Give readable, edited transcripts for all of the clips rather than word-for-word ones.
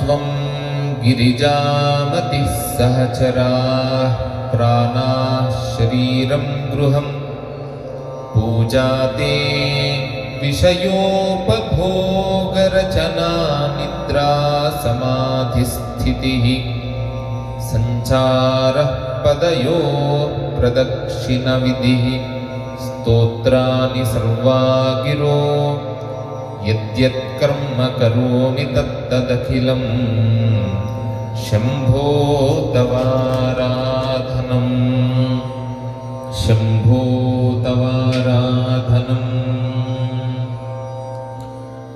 त्वं गिरिजामतिः सहचराः प्राणाः शरीरं गृहं पूजा ते विषयोपभोगरचना निद्रा समाधिस्थितिः संचारः पदयो प्रदक्षिणविधिः स्तोत्राणि सर्वा गिरो यद्यत्कर्म करोमि तत्तदखिलं शम्भो तवाराधनं शम्भो तवाराधनं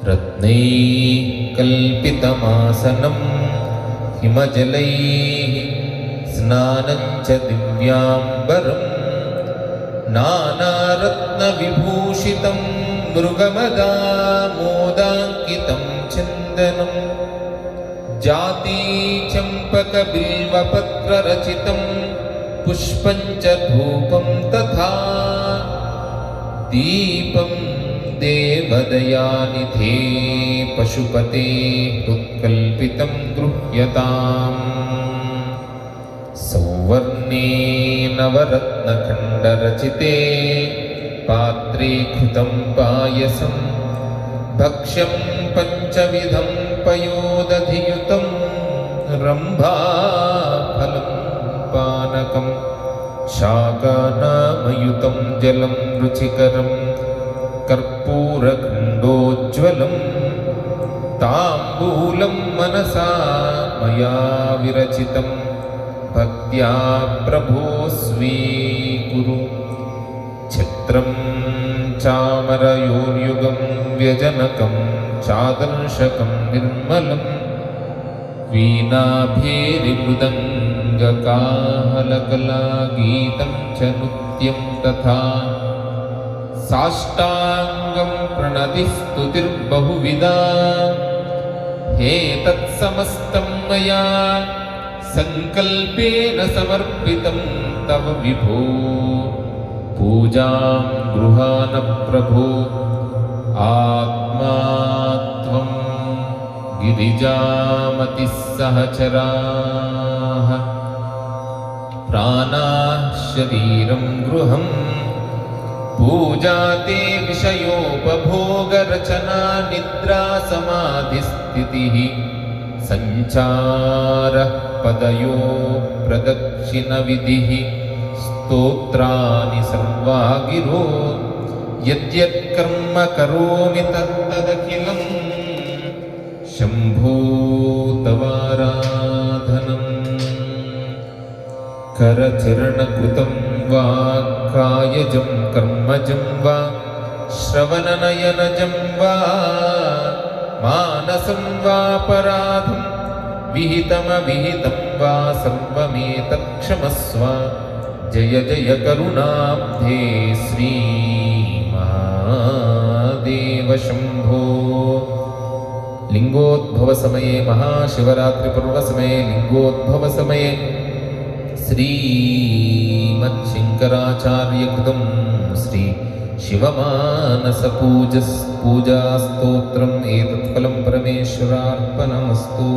रत्नैः कल्पितमासनं हिमजलैः स्नानं च दिव्याम्बरं नानारत्नविभूषितं मृगमदामोदाङ्कितं चन्दनं जातीचम्पकबिल्वपत्ररचितं पुष्पं च धूपं तथा दीपं देवदयानिधे पशुपते हृत्कल्पितं गृह्यताम् सौवर्णे नवरत्नखण्डरचिते पात्रे घृतं पायसं भक्ष्यं पञ्चविधं पयोदधियुतं रम्भाफलं पानकं शाकानामयुतं जलं रुचिकरं कर्पूरखण्डोज्ज्वलं ताम्बूलं मनसा मया विरचितं भक्त्या प्रभो स्वीकुरु छत्रं चामरयोर्युगं व्यजनकं चादर्शकं निर्मलं वीणाभेरिमृदङ्गकाहलकलागीतं च नृत्यं तथा साष्टाङ्गं प्रणतिस्तुतिर्बहुविधा हे तत्समस्तं मया संकल्पेन समर्पितं तव विभो पूजां गृहाण प्रभो आत्मा त्वं गिरिजामतिः सहचराः प्राणाः शरीरं गृहं पूजा ते विषयोपभोगरचना निद्रा समाधिस्थितिः संचारः पदयो प्रदक्षिणविधिः स्तोत्राणि सर्वा गिरो यद्यत्कर्म करोमि तत्तदखिलं शम्भो तवाराधनं करचरणकृतं वा कायजं कर्मजं वा श्रवणनयनजं वा मानसं वापराधं विहितमविहितं वा सर्वमेतत्क्षमस्व जय जय करुणाब्धे श्री महादेव शम्भो लिंगोद्भव समये महाशिवरात्रि पर्व समये लिंगोद्भव समये श्रीमच्छंकराचार्य कृतं श्री शिवमानस पूजा स्तोत्रम् एतत् फलं परमेश्वरार्पणमस्तु।